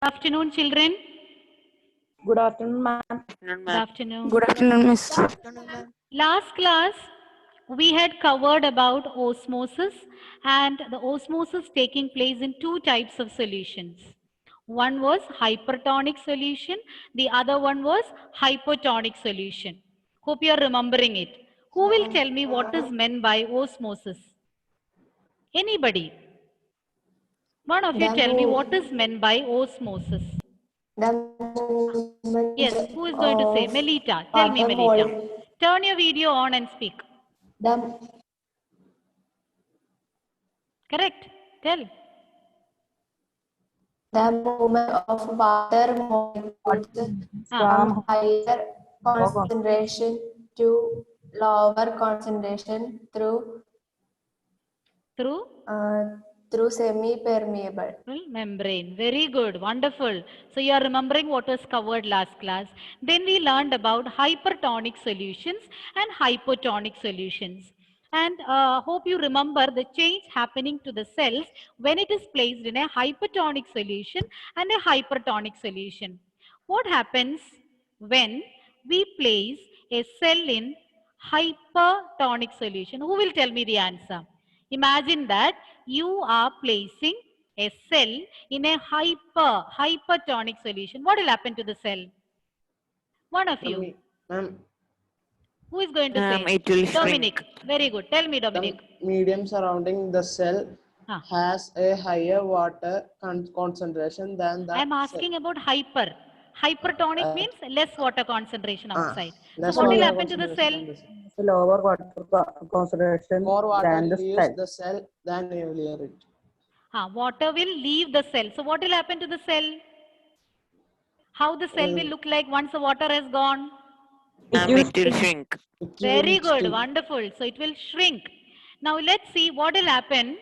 Afternoon, children. Good afternoon, ma'am. Afternoon, Good ma'am. afternoon. Good afternoon, miss. Last class, we had covered about osmosis and the osmosis taking place in two types of solutions. One was hypertonic solution, the other one was hypotonic solution. Hope you are remembering it. Who will tell me what is meant by osmosis? Anybody? One of you tell me what is meant by osmosis. The movement Yes, who is going to say? of Melita. Tell me, water Melita. molecule. Turn your video on and speak. The, Correct. Tell. the movement of water molecules from Ah, higher concentration to lower concentration through uh, through semi-permeable. membrane. Very good. Wonderful. So you are remembering what was covered last class. Then we learned about hypertonic solutions and hypotonic solutions. And hope you remember the change happening to the cells when it is placed in a hypertonic solution and a hypertonic solution. What happens when we place a cell in hypertonic solution? Who will tell me the answer? Imagine that you are placing a cell in a hypertonic solution. What will happen to the cell? One of you. Ma'am, Who is going to say? It will Dominic. shrink. Very good. Tell me, Dominic. the medium surrounding the cell Ah. has a higher water concentration than the I am asking about hyper. Hypertonic means less water concentration outside. So less what will water happen to the cell? concentration than the cell. Lower water concentration More water than the leaves cell. the cell than earlier it. Water will leave the cell. So what will happen to the cell? How the cell will look like once the water has gone? It will shrink. Very good, wonderful. So it will shrink. Now let's see what will happen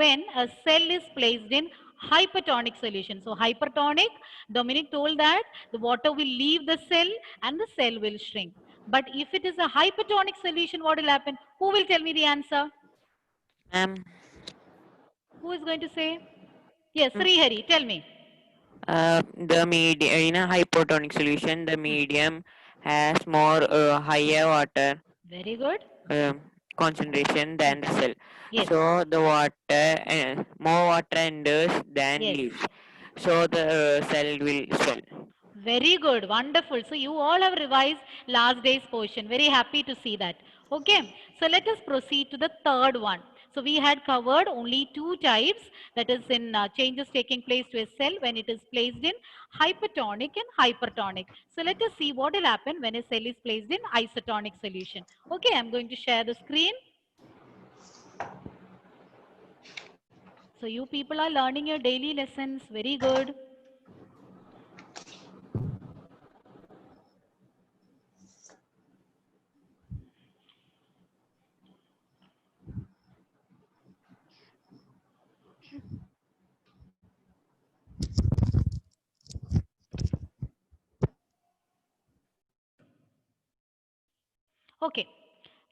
when a cell is placed in hypertonic solution. So hypertonic, Dominic told that the water will leave the cell and the cell will shrink. But if it is a hypertonic solution, what will happen? Who will tell me the answer? Who is going to say? Yes, Srihari, tell me. The medium in a hypotonic solution, the medium has more higher water Very good. concentration than the cell. Yes. So the water, more water enters than Yes. leaves. So the cell will swell. Very good, wonderful. So you all have revised last day's portion. Very happy to see that. Okay, so let us proceed to the third one. So we had covered only two types, that is in changes taking place to a cell when it is placed in hypertonic and hypertonic. So let us see what will happen when a cell is placed in isotonic solution. Okay, I'm going to share the screen. So you people are learning your daily lessons. Very good. Okay,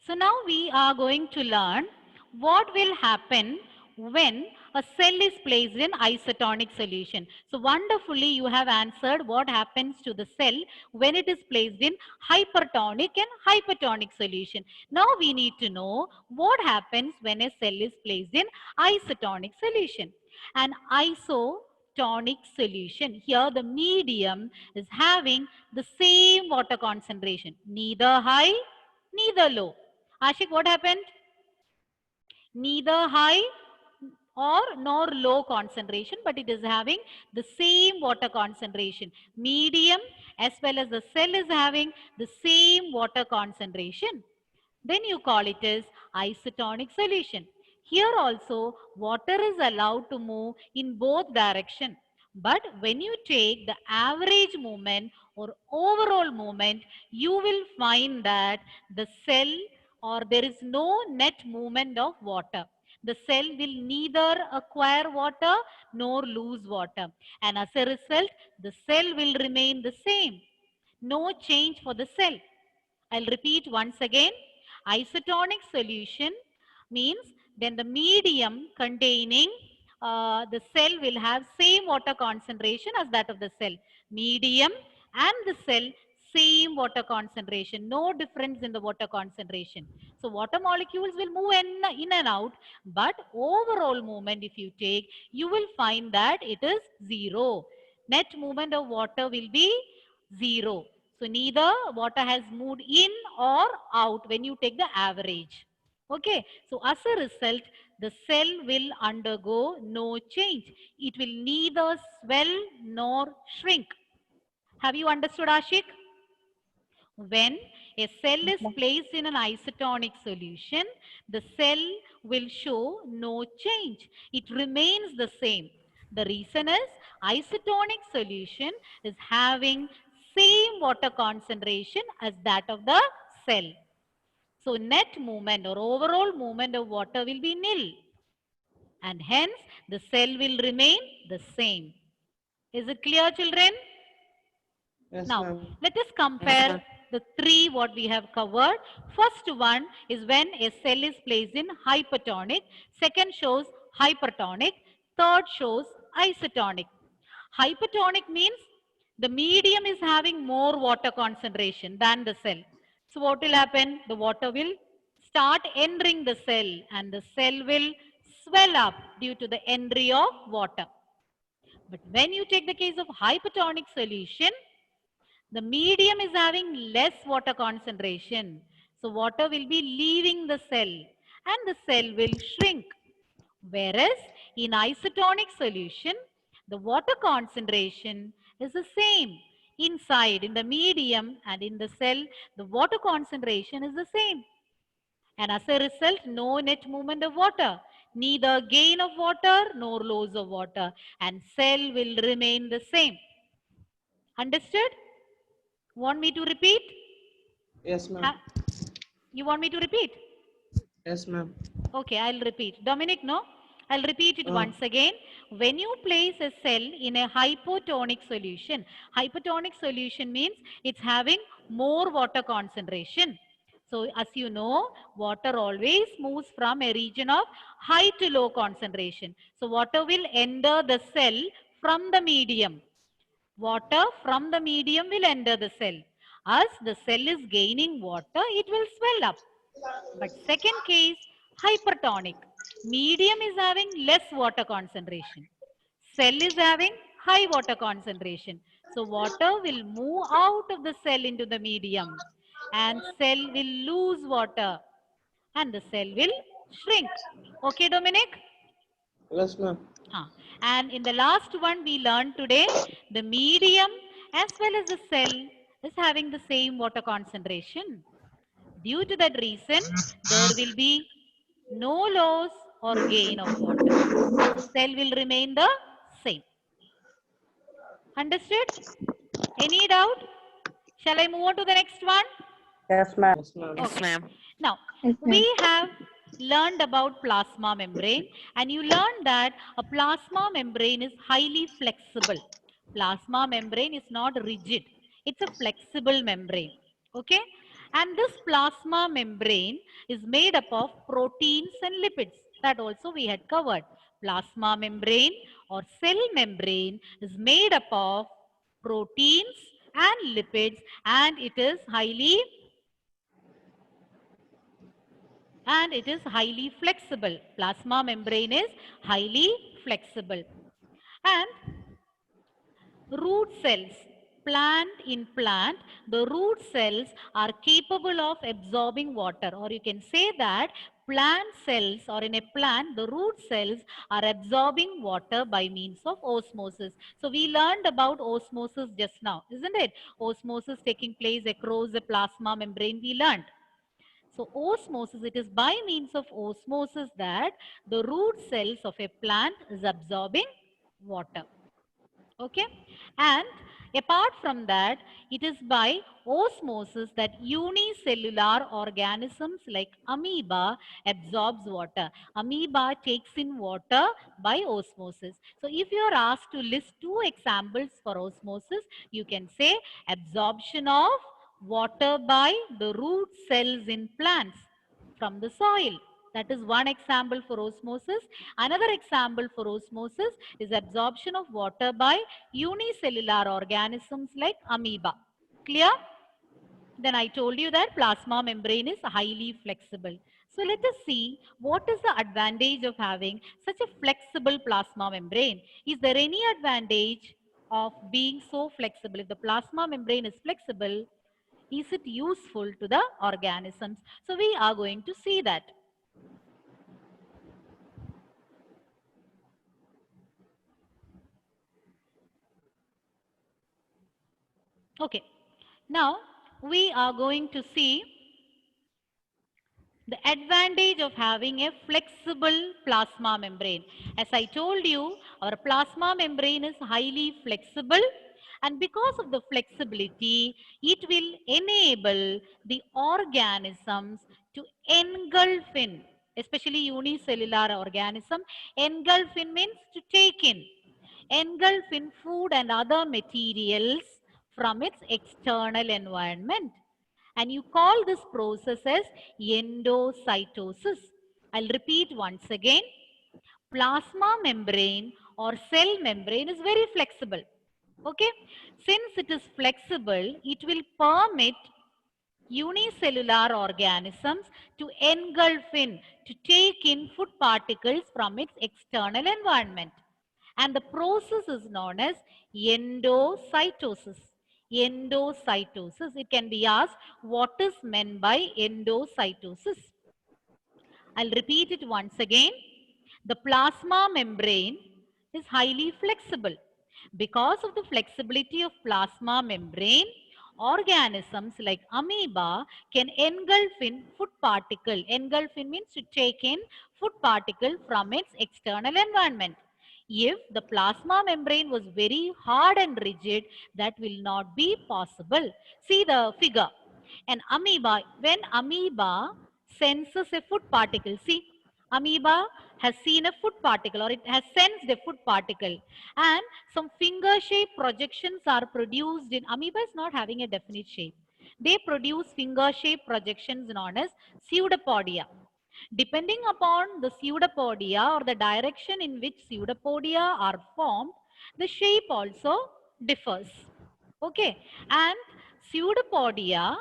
so now we are going to learn what will happen when a cell is placed in isotonic solution. So wonderfully you have answered what happens to the cell when it is placed in hypertonic and hypertonic solution. Now we need to know what happens when a cell is placed in isotonic solution. An isotonic solution, here the medium is having the same water concentration, neither high neither low. Ashik, what happened? Neither high or nor low concentration, but it is having the same water concentration. Medium as well as the cell is having the same water concentration. Then you call it as isotonic solution. Here also water is allowed to move in both directions. But when you take the average movement or overall movement, you will find that the cell or there is no net movement of water. The cell will neither acquire water nor lose water. And as a result, the cell will remain the same. No change for the cell. I'll repeat once again. Isotonic solution means then the medium containing the cell will have same water concentration as that of the cell. Medium and the cell same water concentration, no difference in the water concentration. So water molecules will move in and out, but overall movement if you take, you will find that it is zero. Net movement of water will be zero. So neither water has moved in or out when you take the average. Okay, so as a result, the cell will undergo no change. It will neither swell nor shrink. Have you understood, Ashik? When a cell is placed in an isotonic solution, the cell will show no change. It remains the same. The reason is isotonic solution is having same water concentration as that of the cell. So net movement or overall movement of water will be nil. And hence the cell will remain the same. Is it clear, children? Yes, Now, ma'am. let us Yes, compare ma'am. the three what we have covered. First one is when a cell is placed in hypertonic. Second shows hypertonic. Third shows isotonic. Hypertonic means the medium is having more water concentration than the cell. So what will happen? The water will start entering the cell and the cell will swell up due to the entry of water. But when you take the case of hypertonic solution, the medium is having less water concentration. So water will be leaving the cell and the cell will shrink. Whereas in isotonic solution, the water concentration is the same. Inside, in the medium and in the cell, the water concentration is the same. And as a result, no net movement of water, neither gain of water nor loss of water, and cell will remain the same. Understood? Want me to repeat? Yes, ma'am. Ha- You want me to repeat? Yes, ma'am. Okay, I'll repeat. Dominic, no? I'll repeat it Uh, once again. When you place a cell in a hypotonic solution means it's having more water concentration. So as you know, water always moves from a region of high to low concentration. So water will enter the cell from the medium. Water from the medium will enter the cell. As the cell is gaining water, it will swell up. But second case, hypertonic. Medium is having less water concentration. Cell is having high water concentration. So water will move out of the cell into the medium and cell will lose water and the cell will shrink. Okay, Dominic? yes, ma'am. And in the last one we learned today, the medium as well as the cell is having the same water concentration. Due to that reason, there will be no loss or gain of water. The cell will remain the same. Understood? Any doubt? Shall I move on to the next one? Yes, ma'am. Yes, ma'am. Yes, Okay. ma'am. Now, Yes, ma'am. we have learned about plasma membrane and you learned that a plasma membrane is highly flexible. Plasma membrane is not rigid. It's a flexible membrane. Okay? And this plasma membrane is made up of proteins and lipids. That also we had covered. Plasma membrane or cell membrane is made up of proteins and lipids and it is highly flexible. Plasma membrane is highly flexible. And root cells, the root cells are capable of absorbing water, or you can say that plant cells or in a plant, the root cells are absorbing water by means of osmosis. So we learned about osmosis just now, isn't it? Osmosis taking place across the plasma membrane we learned. So osmosis, it is by means of osmosis that the root cells of a plant is absorbing water. Okay. And apart from that, it is by osmosis that unicellular organisms like amoeba absorbs water. Amoeba takes in water by osmosis. So if you are asked to list two examples for osmosis, you can say absorption of water by the root cells in plants from the soil. That is one example for osmosis. Another example for osmosis is absorption of water by unicellular organisms like amoeba. Clear? Then I told you that plasma membrane is highly flexible. So let us see what is the advantage of having such a flexible plasma membrane. Is there any advantage of being so flexible? If the plasma membrane is flexible, is it useful to the organisms? So we are going to see that. Okay. Now we are going to see the advantage of having a flexible plasma membrane. As I told you, our plasma membrane is highly flexible, and because of the flexibility, it will enable the organisms to engulf in, especially unicellular organism. Engulf in means to take in. Engulf in food and other materials from its external environment. And you call this process as endocytosis. I'll repeat once again. Plasma membrane or cell membrane is very flexible. Okay. Since it is flexible, it will permit unicellular organisms to engulf in, to take in food particles from its external environment. And the process is known as endocytosis. Endocytosis. It can be asked, what is meant by endocytosis? I'll repeat it once again. The plasma membrane is highly flexible. Because of the flexibility of plasma membrane, organisms like amoeba can engulf in food particle. Engulf in means to take in food particle from its external environment. If the plasma membrane was very hard and rigid, that will not be possible. See the figure. An amoeba, when amoeba senses a food particle, see, amoeba has seen a food particle or it has sensed a food particle, and some finger shaped projections are produced in amoeba is not having a definite shape. They produce finger shaped projections known as pseudopodia. Depending upon the pseudopodia or the direction in which pseudopodia are formed, the shape also differs. Okay, and pseudopodia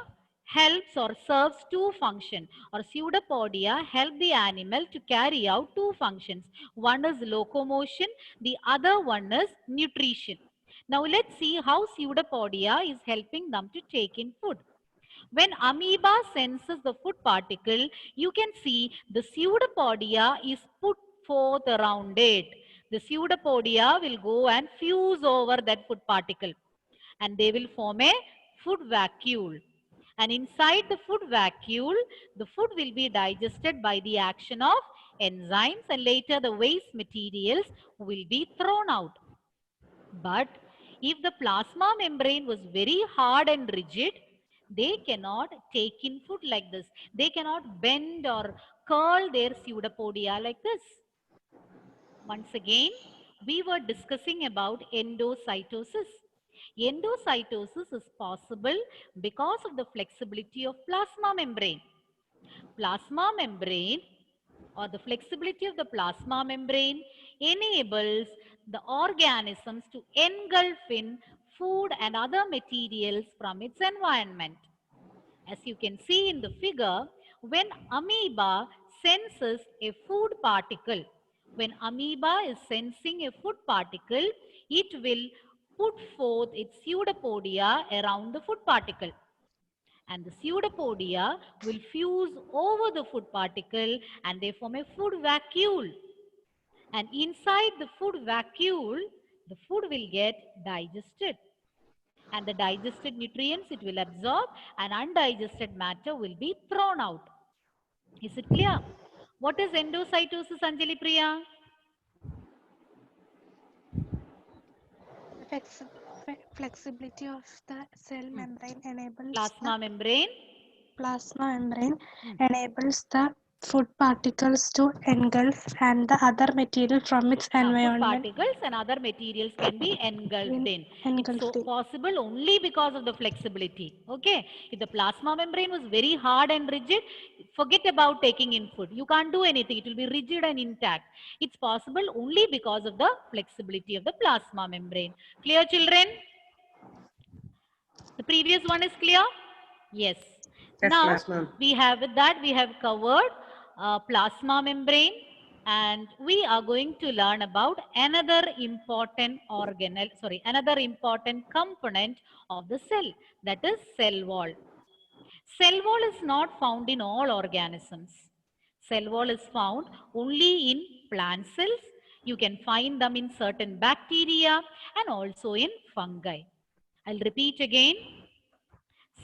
helps or serves two functions, or pseudopodia help the animal to carry out two functions. One is locomotion, the other one is nutrition. Now let's see how pseudopodia is helping them to take in food. When amoeba senses the food particle, you can see the pseudopodia is put forth around it. The pseudopodia will go and fuse over that food particle, and they will form a food vacuole. And inside the food vacuole, the food will be digested by the action of enzymes, and later the waste materials will be thrown out. But if the plasma membrane was very hard and rigid, they cannot take in food like this. They cannot bend or curl their pseudopodia like this. Once again, we were discussing about endocytosis. Endocytosis is possible because of the flexibility of plasma membrane. Plasma membrane or the flexibility of the plasma membrane enables the organisms to engulf in food and other materials from its environment. As you can see in the figure, when amoeba senses a food particle, when amoeba is sensing a food particle, it will put forth its pseudopodia around the food particle. And the pseudopodia will fuse over the food particle and they form a food vacuole. And inside the food vacuole, the food will get digested. And the digested nutrients it will absorb, and undigested matter will be thrown out. Is it clear? What is endocytosis, Anjali Priya? Flexibility of the cell membrane enables Plasma membrane. enables the food particles to engulf and the other material from its Food environment particles and other materials can be engulfed in. It's so engulfed in. possible only because of the flexibility. Okay. If the plasma membrane was very hard and rigid, forget about taking in food. You can't do anything. It will be rigid and intact. It's possible only because of the flexibility of the plasma membrane. Clear, children? The previous one is clear? Yes. Yes, Now, yes, ma'am. we have with that, we have covered plasma membrane, and we are going to learn about another important organelle, sorry, another important component of the cell, that is cell wall. Cell wall is not found in all organisms. Cell wall is found only in plant cells. You can find them in certain bacteria and also in fungi. I'll repeat again.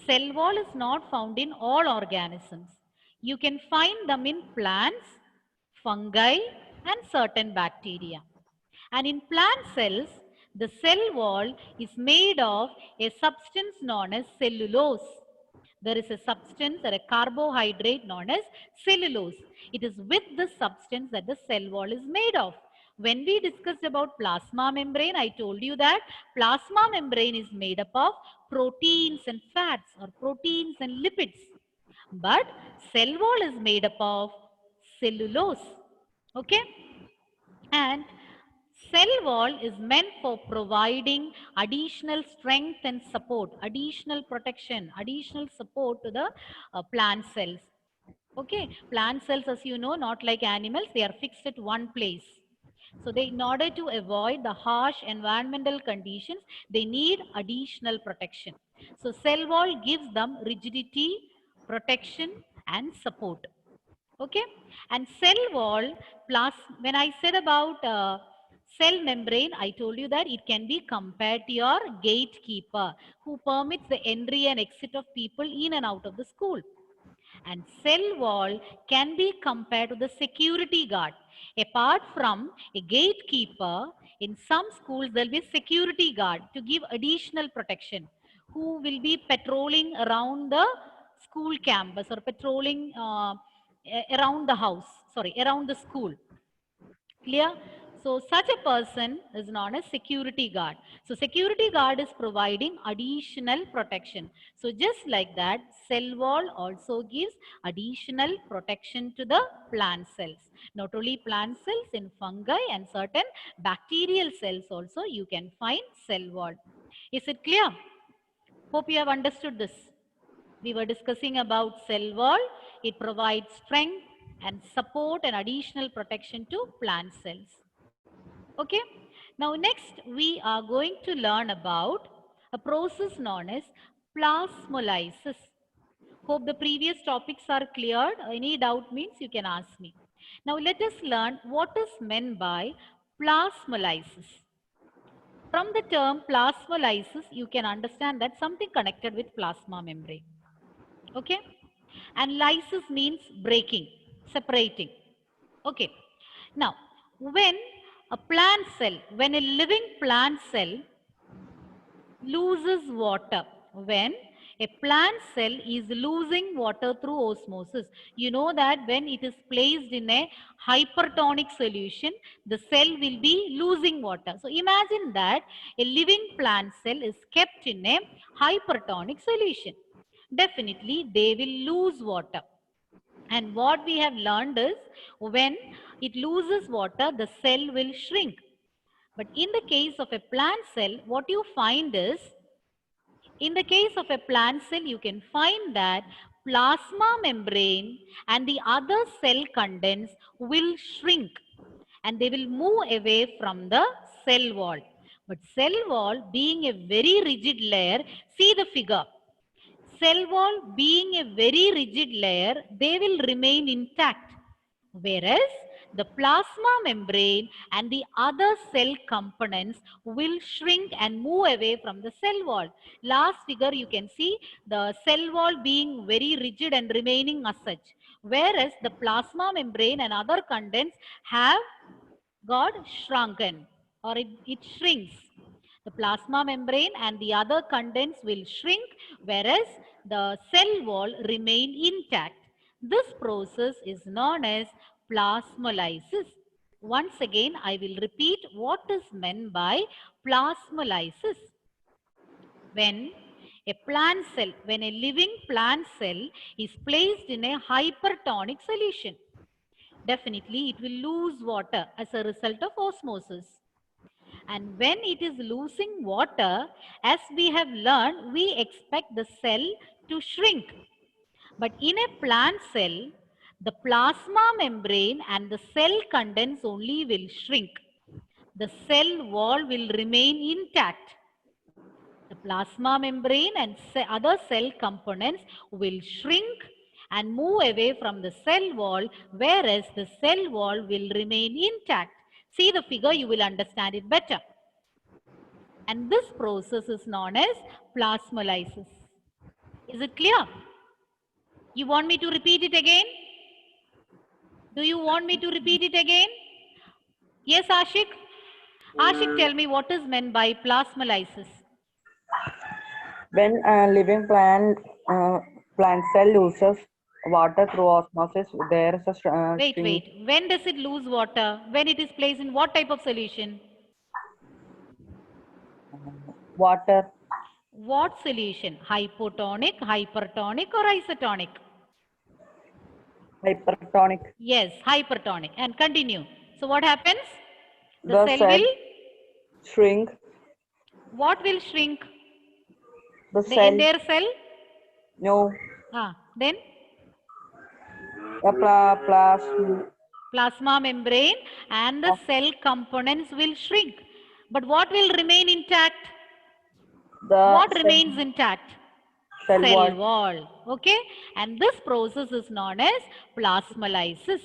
Cell wall is not found in all organisms. You can find them in plants, fungi, and certain bacteria. And in plant cells, the cell wall is made of a substance known as cellulose. There is a substance or a carbohydrate known as cellulose. It is with this substance that the cell wall is made of. When we discussed about plasma membrane, I told you that plasma membrane is made up of proteins and fats or proteins and lipids. But cell wall is made up of cellulose. Okay? And cell wall is meant for providing additional strength and support, additional protection, additional support to the plant cells. Okay, plant cells, as you know, not like animals, they are fixed at one place. So they, in order to avoid the harsh environmental conditions, they need additional protection. So cell wall gives them rigidity, protection, and support. Okay, and cell wall plus, when I said about cell membrane, I told you that it can be compared to your gatekeeper who permits the entry and exit of people in and out of the school. And cell wall can be compared to the security guard. Apart from a gatekeeper, in some schools there will be a security guard to give additional protection who will be patrolling around the school campus or patrolling around the house, sorry, around the school. Clear? So such a person is known as security guard. So security guard is providing additional protection. So just like that, cell wall also gives additional protection to the plant cells. Not only plant cells, in fungi and certain bacterial cells also you can find cell wall. Is it clear? Hope you have understood this. We were discussing about cell wall. It provides strength and support and additional protection to plant cells. Okay. Now next we are going to learn about a process known as plasmolysis. Hope the previous topics are cleared. Any doubt means you can ask me. Now let us learn what is meant by plasmolysis. From the term plasmolysis, you can understand that something connected with plasma membrane. Okay. And lysis means breaking, separating. Okay. Now, when a plant cell, when a living plant cell loses water, when a plant cell is losing water through osmosis, you know that when it is placed in a hypertonic solution, the cell will be losing water. So imagine that a living plant cell is kept in a hypertonic solution. Definitely they will lose water. And what we have learned is when it loses water, the cell will shrink. But in the case of a plant cell, what you find is, in the case of a plant cell, you can find that plasma membrane and the other cell contents will shrink and they will move away from the cell wall. But cell wall being a very rigid layer, see the figure. Cell wall being a very rigid layer, they will remain intact. Whereas the plasma membrane and the other cell components will shrink and move away from the cell wall. Last figure you can see the cell wall being very rigid and remaining as such. Whereas the plasma membrane and other contents have got shrunken or it shrinks. The plasma membrane and the other contents will shrink, whereas the cell wall remain intact. This process is known as plasmolysis. Once again, I will repeat what is meant by plasmolysis. When a plant cell, when a living plant cell is placed in a hypertonic solution, definitely it will lose water as a result of osmosis. And when it is losing water, as we have learned, we expect the cell to shrink. But in a plant cell, the plasma membrane and the cell contents only will shrink. The cell wall will remain intact. The plasma membrane and other cell components will shrink and move away from the cell wall, whereas the cell wall will remain intact. See the figure, you will understand it better. And this process is known as plasmolysis. Is it clear? You want me to repeat it again? Do you want me to repeat it again? Yes, Ashik? Ashik, tell me what is meant by plasmolysis. When a living plant cell loses water through osmosis, there is a Wait. When does it lose water? When it is placed in what type of solution? water. What solution? Hypotonic, hypertonic or isotonic? Hypertonic. Yes, hypertonic. And continue. So what happens? The cell cell will? Shrink. What will shrink? The The cell. entire cell? No. Then? The Plasma membrane and the cell components will shrink. But what will remain intact? What remains intact? Cell wall. Okay? And this process is known as plasmolysis.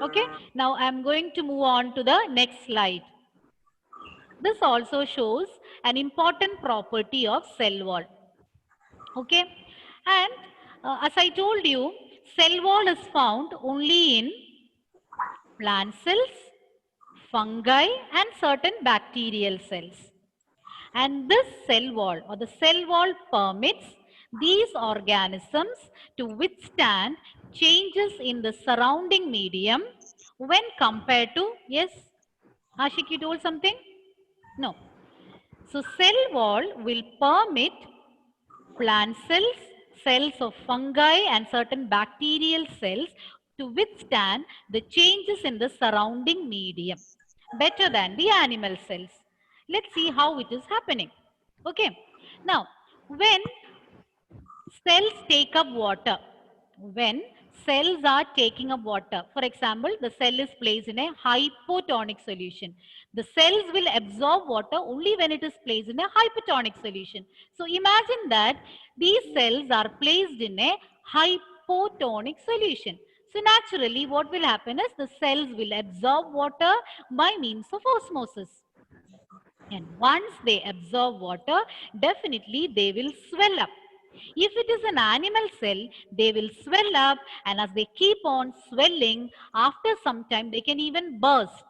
Okay? Now I am going to move on to the next slide. This also shows an important property of cell wall. Okay? And as I told you, cell wall is found only in plant cells, fungi and certain bacterial cells. And this cell wall or the cell wall permits these organisms to withstand changes in the surrounding medium when compared to, yes, Ashik, you told something? No. So cell wall will permit plant cells, cells of fungi and certain bacterial cells to withstand the changes in the surrounding medium better than the animal cells. Let's see how it is happening. Okay. Now, when cells take up water, when cells are taking up water, for example, the cell is placed in a hypotonic solution. The cells will absorb water only when it is placed in a hypertonic solution. So imagine that these cells are placed in a hypotonic solution. So naturally what will happen is the cells will absorb water by means of osmosis. And once they absorb water, definitely they will swell up. If it is an animal cell, they will swell up, and as they keep on swelling, after some time they can even burst.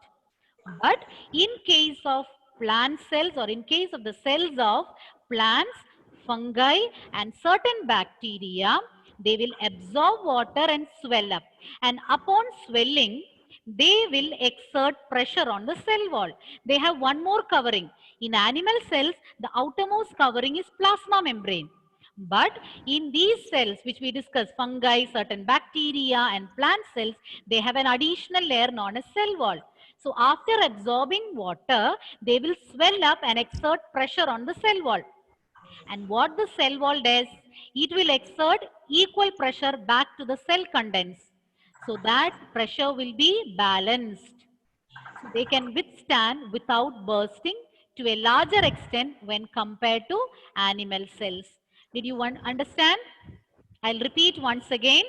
But in case of plant cells or in case of the cells of plants, fungi and certain bacteria, they will absorb water and swell up. And upon swelling, they will exert pressure on the cell wall. They have one more covering. In animal cells, the outermost covering is plasma membrane. But in these cells, which we discussed, fungi, certain bacteria and plant cells, they have an additional layer known as cell wall. So after absorbing water, they will swell up and exert pressure on the cell wall. And what the cell wall does, it will exert equal pressure back to the cell contents. So that pressure will be balanced. So they can withstand without bursting to a larger extent when compared to animal cells. Did you understand? I'll repeat once again.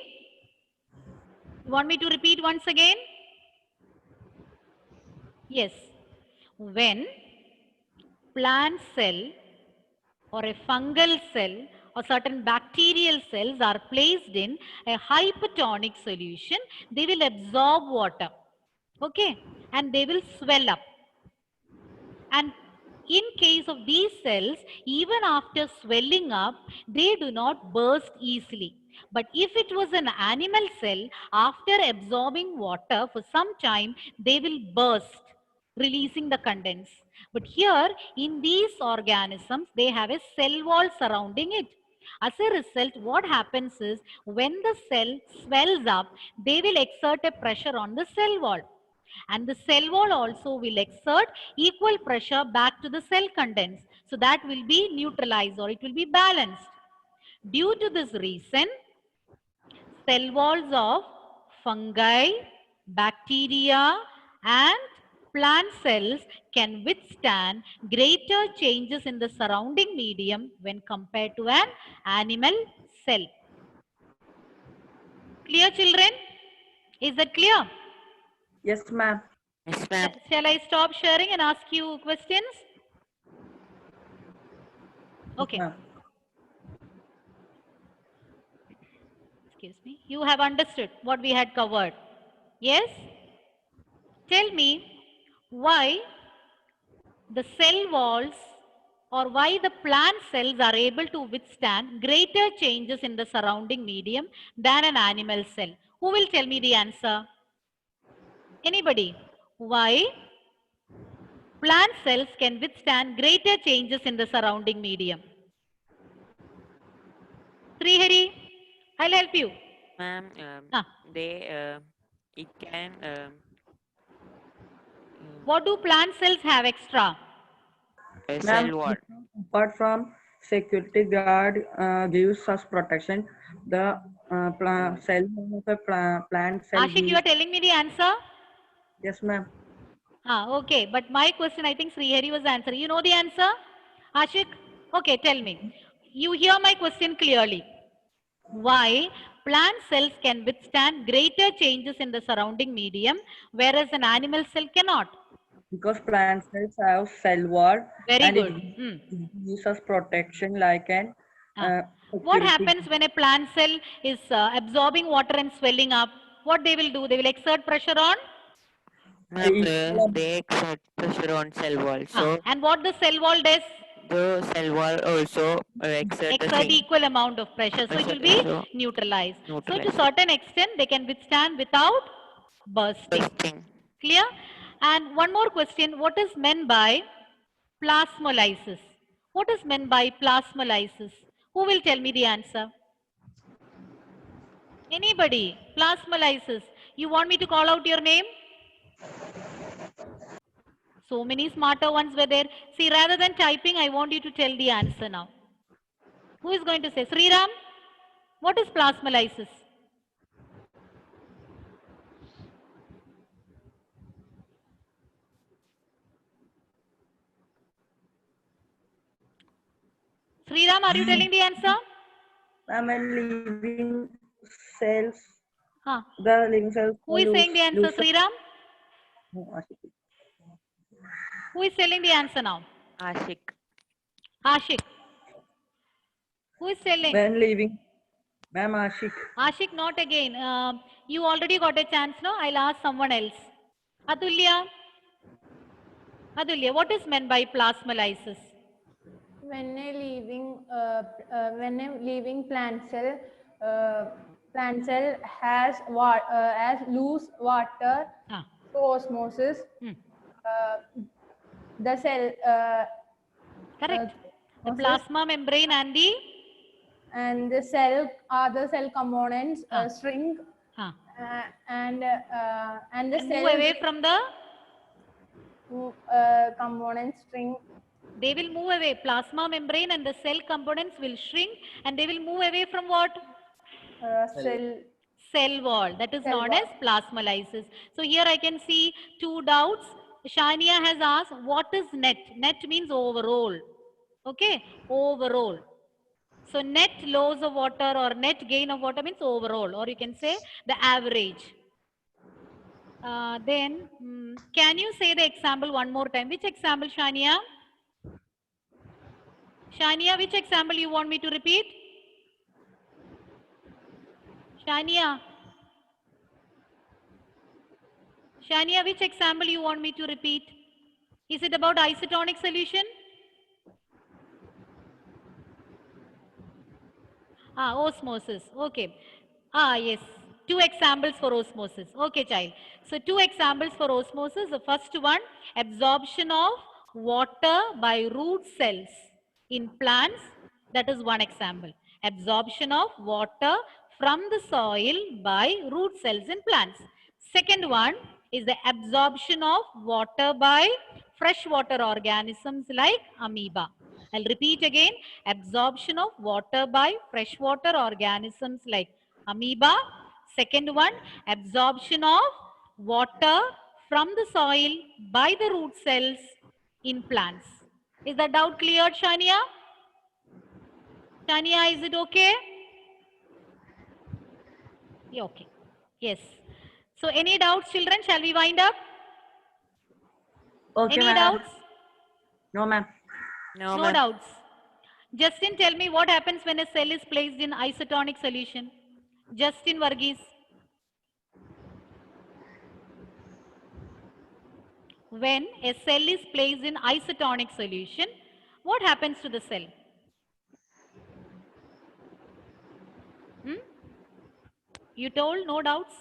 You want me to repeat once again? Yes. When plant cell or a fungal cell or certain bacterial cells are placed in a hypertonic solution, they will absorb water. Okay. And they will swell up. And in case of these cells, even after swelling up, they do not burst easily. But if it was an animal cell, after absorbing water for some time, they will burst, releasing the contents. But here, in these organisms, they have a cell wall surrounding it. As a result, what happens is, when the cell swells up, they will exert a pressure on the cell wall. And the cell wall also will exert equal pressure back to the cell contents. So that will be neutralized, or it will be balanced. Due to this reason, cell walls of fungi, bacteria, and plant cells can withstand greater changes in the surrounding medium when compared to an animal cell. Clear, children? Is that clear? Yes, ma'am. Yes, ma'am. Shall I stop sharing and ask you questions? Okay. Ma'am. Excuse me. You have understood what we had covered. Yes? Tell me why the cell walls, or why the plant cells are able to withstand greater changes in the surrounding medium than an animal cell. Who will tell me the answer? Anybody? Why plant cells can withstand greater changes in the surrounding medium? Srihari, I'll help you. Ma'am, Ah. it can, What do plant cells have extra? cell Ma'am, wall. apart from security guard gives us protection, the cell of a plant cell Ashik, you gives. are telling me the answer? Yes, ma'am. Okay. But my question, I think Srihari was answering. You know the answer? Ashik? Okay, tell me. You hear my question clearly. Why plant cells can withstand greater changes in the surrounding medium, whereas an animal cell cannot? Because plant cells have cell wall Very and good. it gives us protection like an What security. happens when a plant cell is absorbing water and swelling up? What they will do? They will exert pressure on? Ma'am, Equal they exert pressure on cell wall. So And what the cell wall does? the cell wall also exert the Exert same equal amount of pressure. So it will be so neutralized. So to neutralized. certain extent, they can withstand without bursting. Bursting. Clear? And one more question. What is meant by plasmolysis? What is meant by plasmolysis? Who will tell me the answer? Anybody? Plasmolysis. You want me to call out your name? So many smarter ones were there. See, rather than typing, I want you to tell the answer now. Who is going to say? Sriram, what is plasmolysis? Sriram, are you telling the answer? Ma'am, when living cells, Huh. the living cells Who is saying the answer? lose. Sriram? Who is telling the answer now? Ashik. Ashik. Who is telling? When living, ma'am, Ashik. Ashik, not again. You already got a chance, no? I'll ask someone else. Atulya. Atulya, what is meant by plasmolysis? When a living plant cell has loose water Ah. through osmosis, the cell Correct. The osmosis plasma membrane and the and the cell other cell components shrink and the and cell move away from the. components shrink. They will move away. Plasma membrane and the cell components will shrink, and they will move away from what? Cell wall. That is Cell known wall. as plasmolysis. So here I can see two doubts. Shania has asked, what is net? Net means overall. Okay, overall. So net loss of water or net gain of water means overall, or you can say the average. Then, can you say the example one more time? Which example, Shania? Shania, which example you want me to repeat? Shania. Shania, which example you want me to repeat? Is it about isotonic solution? Osmosis. Okay. Yes. Two examples for osmosis. Okay, child. So, two examples for osmosis. The first one, absorption of water by root cells in plants. That is one example. Absorption of water from the soil by root cells in plants. Second one is the absorption of water by freshwater organisms like amoeba. I'll repeat again, absorption of water by freshwater organisms like amoeba. Second one, absorption of water from the soil by the root cells in plants. Is the doubt cleared, Shania? Shania, is it okay? Yeah, okay. Yes. So any doubts, children? Shall we wind up? Okay, Any ma'am. doubts? No, ma'am. No, No ma'am. doubts. Justin, tell me what happens when a cell is placed in isotonic solution. Justin Varghese. When a cell is placed in isotonic solution, what happens to the cell? You told no doubts?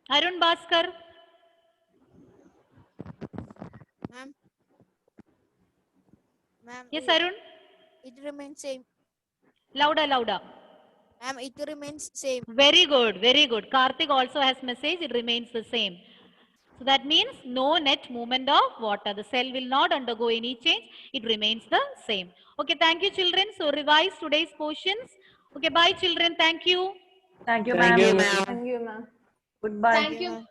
Arun Bhaskar. Ma'am. Ma'am. Yes, Arun. It remains same. Louder, louder. Ma'am, it remains same. Very good, very good. Karthik also has message, it remains the same. So that means no net movement of water. The cell will not undergo any change. It remains the same. Okay, thank you, children. So revise today's portions. Okay, bye, children. Thank you. Thank you, Thank ma'am. you, ma'am. Thank you, ma'am. Goodbye. Thank you.